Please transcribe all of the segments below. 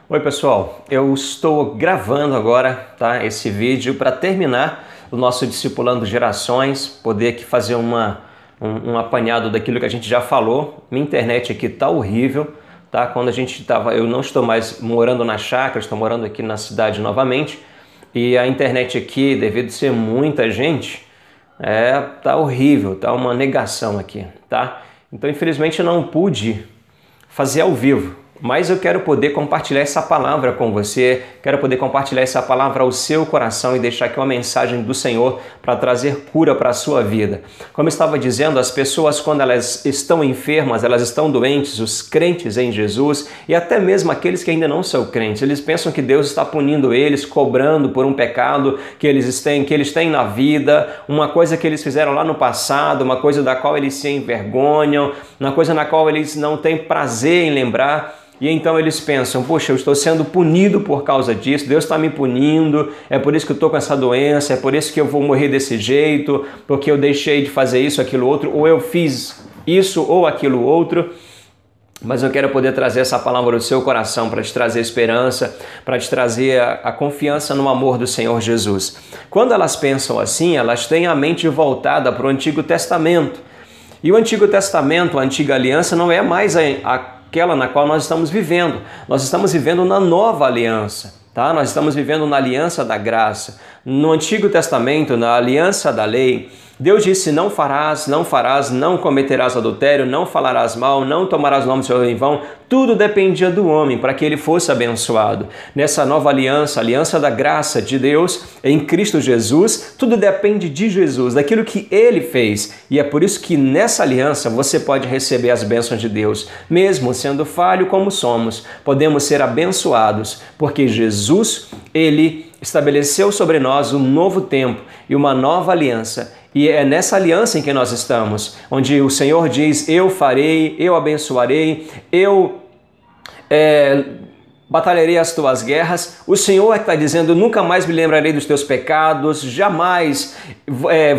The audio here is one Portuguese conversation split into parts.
Oi pessoal, eu estou gravando agora, tá, esse vídeo para terminar o nosso Discipulando Gerações, poder aqui fazer um apanhado daquilo que a gente já falou. Minha internet aqui tá horrível, tá? Quando eu não estou mais morando na chácara, estou morando aqui na cidade novamente, e a internet aqui, devido a ser muita gente, tá horrível, tá uma negação aqui, tá? Então infelizmente eu não pude fazer ao vivo. Mas eu quero poder compartilhar essa palavra com você, quero poder compartilhar essa palavra ao seu coração e deixar aqui uma mensagem do Senhor para trazer cura para a sua vida. Como eu estava dizendo, as pessoas, quando elas estão enfermas, elas estão doentes, os crentes em Jesus e até mesmo aqueles que ainda não são crentes, eles pensam que Deus está punindo eles, cobrando por um pecado que eles têm na vida, uma coisa que eles fizeram lá no passado, uma coisa da qual eles se envergonham, uma coisa na qual eles não têm prazer em lembrar. E então eles pensam, poxa, eu estou sendo punido por causa disso, Deus está me punindo, é por isso que eu estou com essa doença, é por isso que eu vou morrer desse jeito, porque eu deixei de fazer isso, aquilo, outro, ou eu fiz isso ou aquilo, outro. Mas eu quero poder trazer essa palavra ao seu coração para te trazer esperança, para te trazer a confiança no amor do Senhor Jesus. Quando elas pensam assim, elas têm a mente voltada para o Antigo Testamento. E o Antigo Testamento, a Antiga Aliança, não é mais aquela na qual nós estamos vivendo. Nós estamos vivendo na nova aliança, tá? Nós estamos vivendo na aliança da graça. No Antigo Testamento, na aliança da lei, Deus disse, não farás, não cometerás adultério, não falarás mal, não tomarás nome do Senhor em vão. Tudo dependia do homem para que ele fosse abençoado. Nessa nova aliança, a aliança da graça de Deus em Cristo Jesus, tudo depende de Jesus, daquilo que Ele fez. E é por isso que nessa aliança você pode receber as bênçãos de Deus. Mesmo sendo falho como somos, podemos ser abençoados, porque Jesus, Ele estabeleceu sobre nós um novo tempo e uma nova aliança. E é nessa aliança em que nós estamos, onde o Senhor diz, eu farei, eu abençoarei, eu batalharei as tuas guerras. O Senhor é que está dizendo, nunca mais me lembrarei dos teus pecados, jamais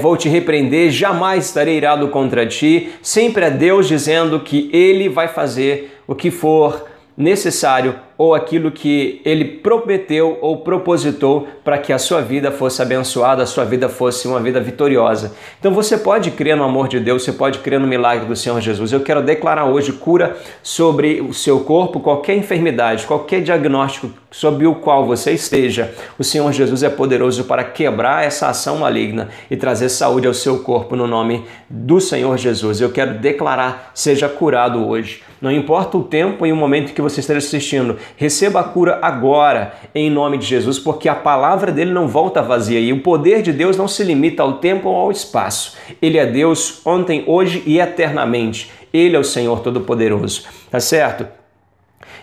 vou te repreender, jamais estarei irado contra ti. Sempre é Deus dizendo que Ele vai fazer o que for necessário ou aquilo que Ele prometeu ou propositou para que a sua vida fosse abençoada, a sua vida fosse uma vida vitoriosa. Então você pode crer no amor de Deus, você pode crer no milagre do Senhor Jesus. Eu quero declarar hoje cura sobre o seu corpo, qualquer enfermidade, qualquer diagnóstico sobre o qual você esteja. O Senhor Jesus é poderoso para quebrar essa ação maligna e trazer saúde ao seu corpo no nome do Senhor Jesus. Eu quero declarar, seja curado hoje. Não importa o tempo e o momento que você esteja assistindo, receba a cura agora, em nome de Jesus, porque a palavra dele não volta vazia e o poder de Deus não se limita ao tempo ou ao espaço. Ele é Deus ontem, hoje e eternamente. Ele é o Senhor Todo-Poderoso, tá certo?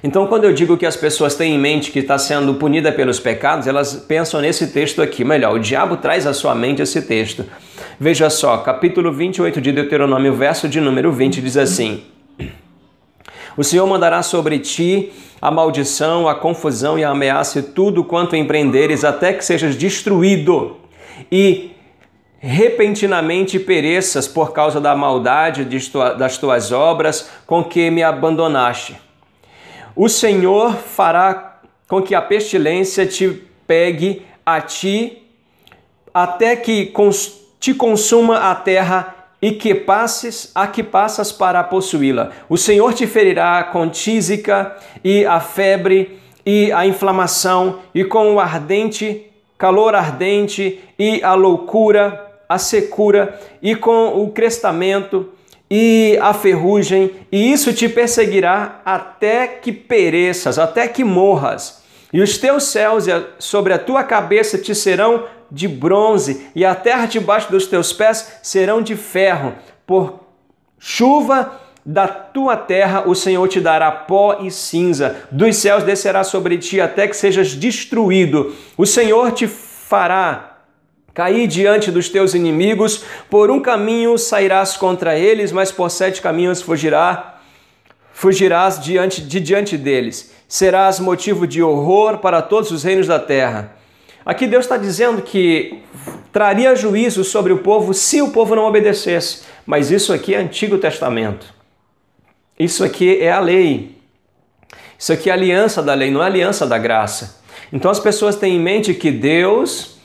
Então, quando eu digo que as pessoas têm em mente que está sendo punida pelos pecados, elas pensam nesse texto aqui. Melhor, o diabo traz à sua mente esse texto. Veja só, capítulo 28 de Deuteronômio, verso de número 20, diz assim: o Senhor mandará sobre ti a maldição, a confusão e a ameaça e tudo quanto empreenderes, até que sejas destruído e repentinamente pereças por causa da maldade das tuas obras com que me abandonaste. O Senhor fará com que a pestilência te pegue a ti, até que te consuma a terra e que passas para possuí-la. O Senhor te ferirá com tísica e a febre e a inflamação e com o calor ardente e a loucura, a secura e com o crestamento e a ferrugem, e isso te perseguirá até que pereças, até que morras. E os teus céus sobre a tua cabeça te serão de bronze, e a terra debaixo dos teus pés serão de ferro. Por chuva da tua terra o Senhor te dará pó e cinza. Dos céus descerá sobre ti até que sejas destruído. O Senhor te fará cair diante dos teus inimigos. Por um caminho sairás contra eles, mas por 7 caminhos fugirás diante deles. Serás motivo de horror para todos os reinos da terra. Aqui Deus está dizendo que traria juízo sobre o povo se o povo não obedecesse. Mas isso aqui é Antigo Testamento. Isso aqui é a lei. Isso aqui é aliança da lei, não é aliança da graça. Então as pessoas têm em mente que Deus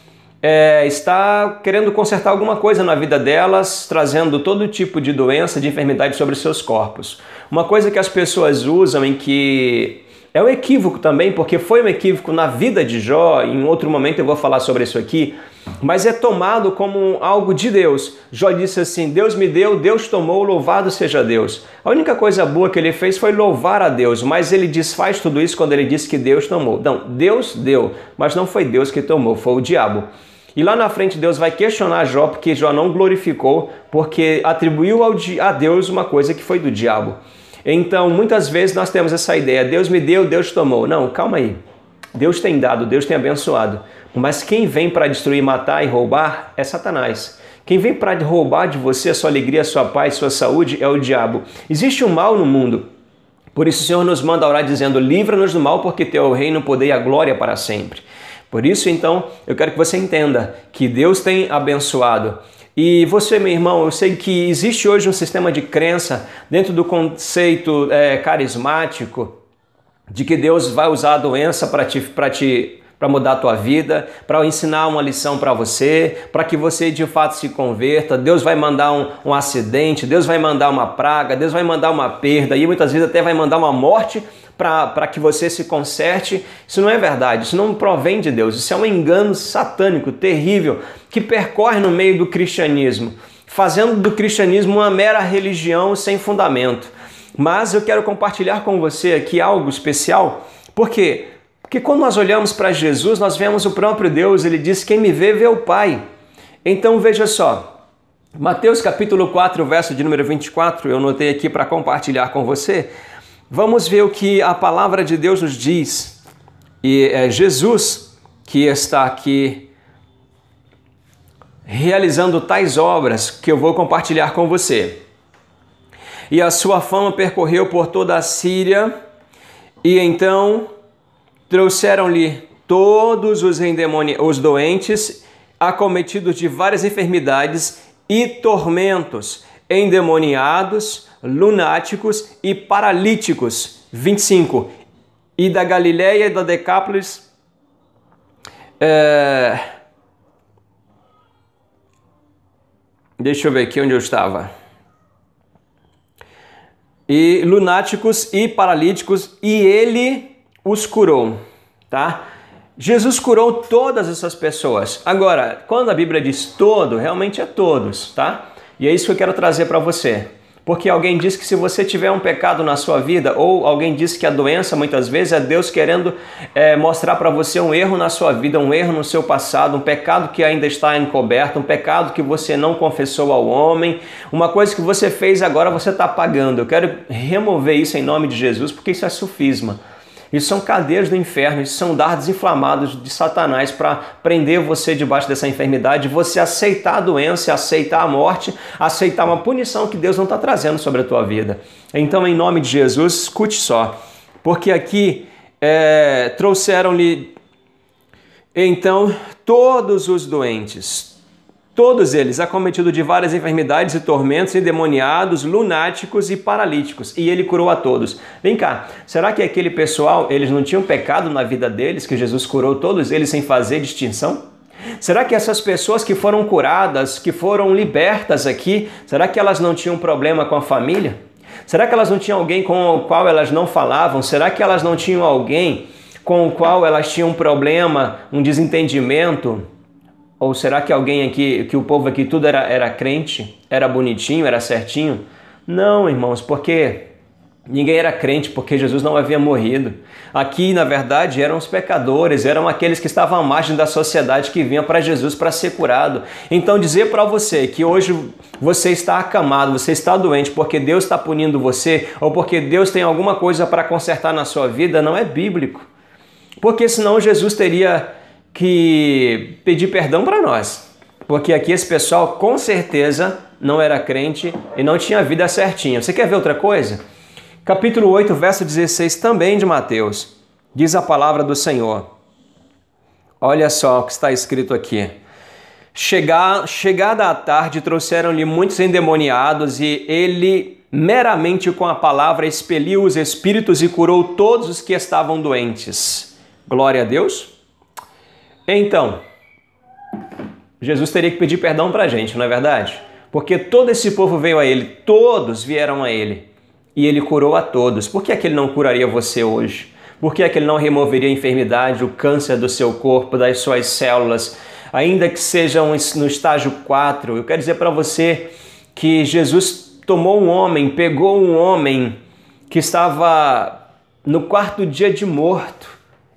está querendo consertar alguma coisa na vida delas, trazendo todo tipo de doença, de enfermidade sobre seus corpos. Uma coisa que as pessoas usam em que é um equívoco também, porque foi um equívoco na vida de Jó, em outro momento eu vou falar sobre isso aqui, mas é tomado como algo de Deus. Jó disse assim: Deus me deu, Deus tomou, louvado seja Deus. A única coisa boa que ele fez foi louvar a Deus, mas ele desfaz tudo isso quando ele diz que Deus tomou. Não, Deus deu, mas não foi Deus que tomou, foi o diabo. E lá na frente Deus vai questionar Jó, porque Jó não glorificou, porque atribuiu a Deus uma coisa que foi do diabo. Então, muitas vezes nós temos essa ideia: Deus me deu, Deus tomou. Não, calma aí. Deus tem dado, Deus tem abençoado. Mas quem vem para destruir, matar e roubar é Satanás. Quem vem para roubar de você a sua alegria, a sua paz, a sua saúde é o diabo. Existe um mal no mundo. Por isso o Senhor nos manda orar dizendo: livra-nos do mal, porque teu é o reino, o poder e a glória para sempre. Por isso, então, eu quero que você entenda que Deus tem abençoado. E você, meu irmão, eu sei que existe hoje um sistema de crença dentro do conceito carismático de que Deus vai usar a doença para mudar a tua vida, para ensinar uma lição para você, para que você de fato se converta. Deus vai mandar um acidente, Deus vai mandar uma praga, Deus vai mandar uma perda e muitas vezes até vai mandar uma morte para que você se conserte. Isso não é verdade, isso não provém de Deus, isso é um engano satânico, terrível, que percorre no meio do cristianismo, fazendo do cristianismo uma mera religião sem fundamento. Mas eu quero compartilhar com você aqui algo especial. Por quê? Porque quando nós olhamos para Jesus, nós vemos o próprio Deus. Ele diz: quem me vê, vê o Pai. Então veja só, Mateus capítulo 4, verso de número 24, eu notei aqui para compartilhar com você. Vamos ver o que a palavra de Deus nos diz. E é Jesus que está aqui realizando tais obras que eu vou compartilhar com você. E a sua fama percorreu por toda a Síria, e então trouxeram-lhe todos os doentes, acometidos de várias enfermidades e tormentos, endemoniados, lunáticos e paralíticos. 25. E da Galiléia e da Decápolis, deixa eu ver aqui onde eu estava. E lunáticos e paralíticos, e ele os curou, tá? Jesus curou todas essas pessoas. Agora, quando a Bíblia diz todo, realmente é todos, tá? E é isso que eu quero trazer para você. Porque alguém diz que se você tiver um pecado na sua vida, ou alguém diz que a doença muitas vezes é Deus querendo mostrar para você um erro na sua vida, um erro no seu passado, um pecado que ainda está encoberto, um pecado que você não confessou ao homem, uma coisa que você fez agora você está pagando. Eu quero remover isso em nome de Jesus, porque isso é sufisma. Isso são cadeias do inferno, isso são dardos inflamados de Satanás para prender você debaixo dessa enfermidade, você aceitar a doença, aceitar a morte, aceitar uma punição que Deus não está trazendo sobre a tua vida. Então, em nome de Jesus, escute só, porque aqui trouxeram-lhe então todos os doentes, todos eles acometidos de várias enfermidades e tormentos, endemoniados, lunáticos e paralíticos. E ele curou a todos. Vem cá, será que aquele pessoal, eles não tinham pecado na vida deles, que Jesus curou todos eles sem fazer distinção? Será que essas pessoas que foram curadas, que foram libertas aqui, será que elas não tinham problema com a família? Será que elas não tinham alguém com o qual elas não falavam? Será que elas não tinham alguém com o qual elas tinham um problema, um desentendimento? Ou será que alguém aqui, que o povo aqui tudo era crente, era bonitinho, era certinho? Não, irmãos, porque ninguém era crente, porque Jesus não havia morrido. Aqui, na verdade, eram os pecadores, eram aqueles que estavam à margem da sociedade que vinham para Jesus para ser curado. Então, dizer para você que hoje você está acamado, você está doente porque Deus está punindo você, ou porque Deus tem alguma coisa para consertar na sua vida, não é bíblico. Porque senão Jesus teria que pedir perdão para nós, porque aqui esse pessoal com certeza não era crente e não tinha vida certinha. Você quer ver outra coisa? Capítulo 8, verso 16 também de Mateus, diz a palavra do Senhor. Olha só o que está escrito aqui. Chegada a tarde, trouxeram-lhe muitos endemoniados e ele meramente com a palavra expeliu os espíritos e curou todos os que estavam doentes. Glória a Deus. Então, Jesus teria que pedir perdão para a gente, não é verdade? Porque todo esse povo veio a ele, todos vieram a ele, e ele curou a todos. Por que é que ele não curaria você hoje? Por que é que ele não removeria a enfermidade, o câncer do seu corpo, das suas células, ainda que sejam no estágio 4? Eu quero dizer para você que Jesus tomou um homem, pegou um homem que estava no 4º dia de morto,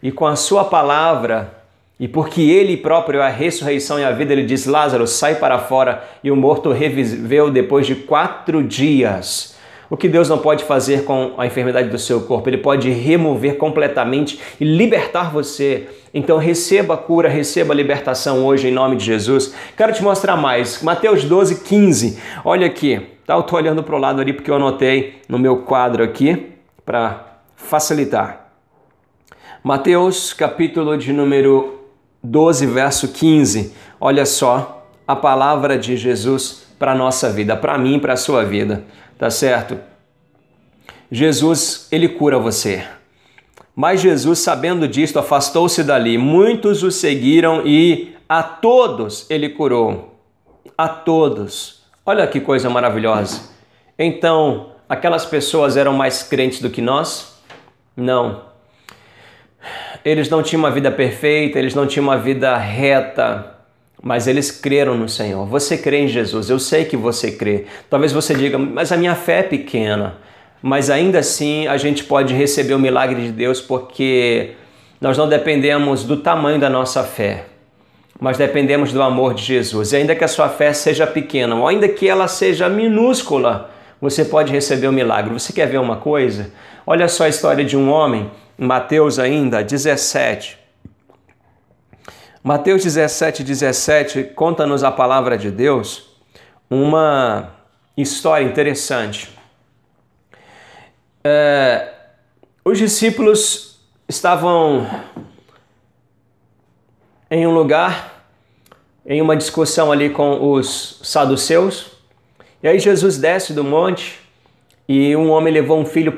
e com a sua palavra, e porque ele próprio é a ressurreição e a vida, ele diz: Lázaro, sai para fora, e o morto reviveu depois de 4 dias. O que Deus não pode fazer com a enfermidade do seu corpo, Ele pode remover completamente e libertar você. Então receba a cura, receba a libertação hoje em nome de Jesus. Quero te mostrar mais. Mateus 12:15. Olha aqui. Tá? Eu estou olhando para o lado ali porque eu anotei no meu quadro aqui para facilitar. Mateus capítulo de número 12, verso 15. Olha só a palavra de Jesus para a nossa vida, para mim e para a sua vida. Tá certo? Jesus, ele cura você. Mas Jesus, sabendo disto, afastou-se dali. Muitos o seguiram e a todos ele curou. A todos. Olha que coisa maravilhosa. Então, aquelas pessoas eram mais crentes do que nós? Não. Eles não tinham uma vida perfeita, eles não tinham uma vida reta, mas eles creram no Senhor. Você crê em Jesus, eu sei que você crê. Talvez você diga, mas a minha fé é pequena. Mas ainda assim a gente pode receber o milagre de Deus porque nós não dependemos do tamanho da nossa fé, mas dependemos do amor de Jesus. E ainda que a sua fé seja pequena, ou ainda que ela seja minúscula, você pode receber o milagre. Você quer ver uma coisa? Olha só a história de um homem, Mateus ainda, 17. Mateus 17, conta-nos a palavra de Deus, uma história interessante. Os discípulos estavam em um lugar, em uma discussão ali com os saduceus, e aí Jesus desce do monte e um homem levou um filho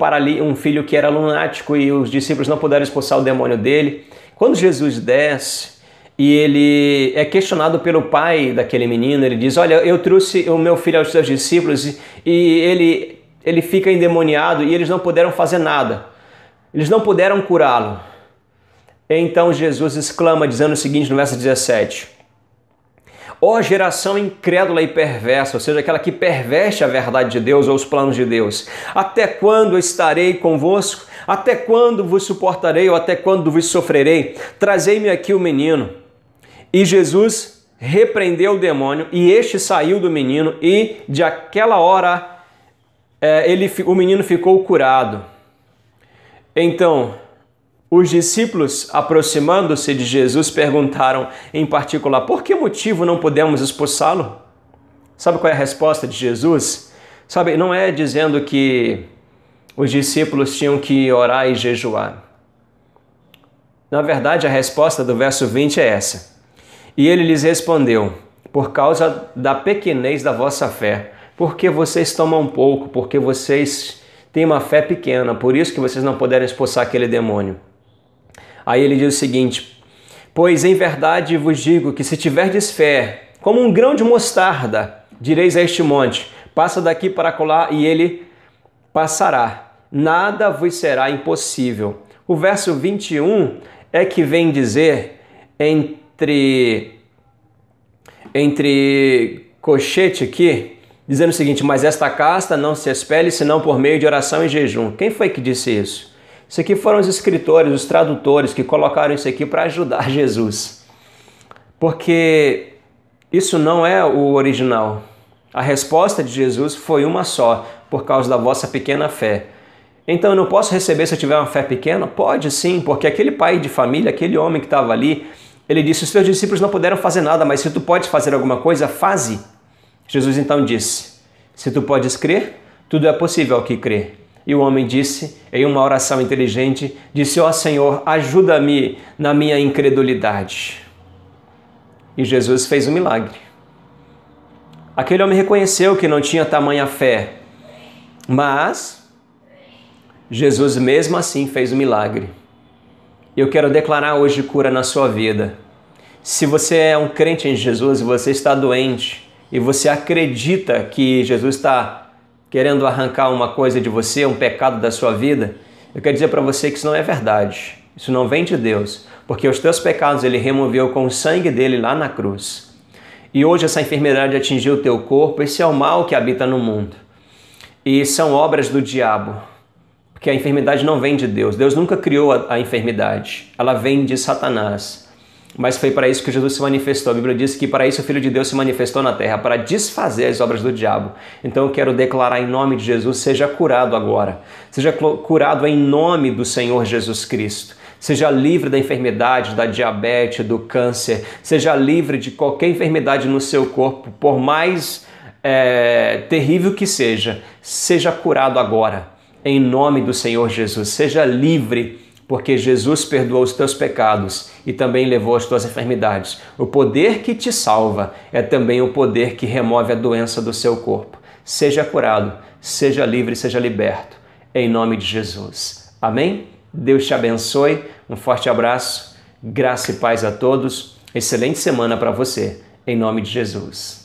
que era lunático e os discípulos não puderam expulsar o demônio dele. Quando Jesus desce, e ele é questionado pelo pai daquele menino, ele diz, olha, eu trouxe o meu filho aos seus discípulos e ele fica endemoniado e eles não puderam fazer nada. Eles não puderam curá-lo. Então Jesus exclama dizendo o seguinte no verso 17. Ó geração incrédula e perversa, ou seja, aquela que perverte a verdade de Deus ou os planos de Deus. Até quando estarei convosco? Até quando vos suportarei ou até quando vos sofrerei? Trazei-me aqui o menino. E Jesus repreendeu o demônio e este saiu do menino e de aquela hora o menino ficou curado. Então, os discípulos, aproximando-se de Jesus, perguntaram em particular, por que motivo não podemos expulsá-lo? Sabe qual é a resposta de Jesus? Sabe, não é dizendo que os discípulos tinham que orar e jejuar. Na verdade, a resposta do verso 20 é essa. E ele lhes respondeu, por causa da pequenez da vossa fé, porque vocês tomam pouco, porque vocês têm uma fé pequena, por isso que vocês não puderam expulsar aquele demônio. Aí ele diz o seguinte, pois em verdade vos digo que se tiverdes fé, como um grão de mostarda, direis a este monte, passa daqui para acolá e ele passará. Nada vos será impossível. O verso 21 é que vem dizer, entre colchete aqui, dizendo o seguinte, mas esta casta não se expele senão por meio de oração e jejum. Quem foi que disse isso? Isso aqui foram os escritores, os tradutores que colocaram isso aqui para ajudar Jesus. Porque isso não é o original. A resposta de Jesus foi uma só, por causa da vossa pequena fé. Então eu não posso receber se eu tiver uma fé pequena? Pode sim, porque aquele pai de família, aquele homem que estava ali, ele disse, os teus discípulos não puderam fazer nada, mas se tu podes fazer alguma coisa, faze. Jesus então disse, se tu podes crer, tudo é possível ao que crê. E o homem disse, em uma oração inteligente, disse, ó Senhor, ajuda-me na minha incredulidade. E Jesus fez um milagre. Aquele homem reconheceu que não tinha tamanha fé. Mas Jesus mesmo assim fez o milagre. Eu quero declarar hoje cura na sua vida. Se você é um crente em Jesus e você está doente e você acredita que Jesus está querendo arrancar uma coisa de você, um pecado da sua vida, eu quero dizer para você que isso não é verdade. Isso não vem de Deus, porque os teus pecados Ele removeu com o sangue dele lá na cruz. E hoje essa enfermidade atingiu o teu corpo, esse é o mal que habita no mundo. E são obras do diabo, porque a enfermidade não vem de Deus. Deus nunca criou a enfermidade, ela vem de Satanás. Mas foi para isso que Jesus se manifestou. A Bíblia diz que para isso o Filho de Deus se manifestou na terra, para desfazer as obras do diabo. Então eu quero declarar em nome de Jesus, seja curado agora. Seja curado em nome do Senhor Jesus Cristo. Seja livre da enfermidade, da diabetes, do câncer. Seja livre de qualquer enfermidade no seu corpo, por mais terrível que seja. Seja curado agora, em nome do Senhor Jesus. Seja livre, porque Jesus perdoou os teus pecados e também levou as tuas enfermidades. O poder que te salva é também o poder que remove a doença do seu corpo. Seja curado, seja livre, seja liberto, em nome de Jesus. Amém? Deus te abençoe, um forte abraço, graça e paz a todos, excelente semana para você, em nome de Jesus.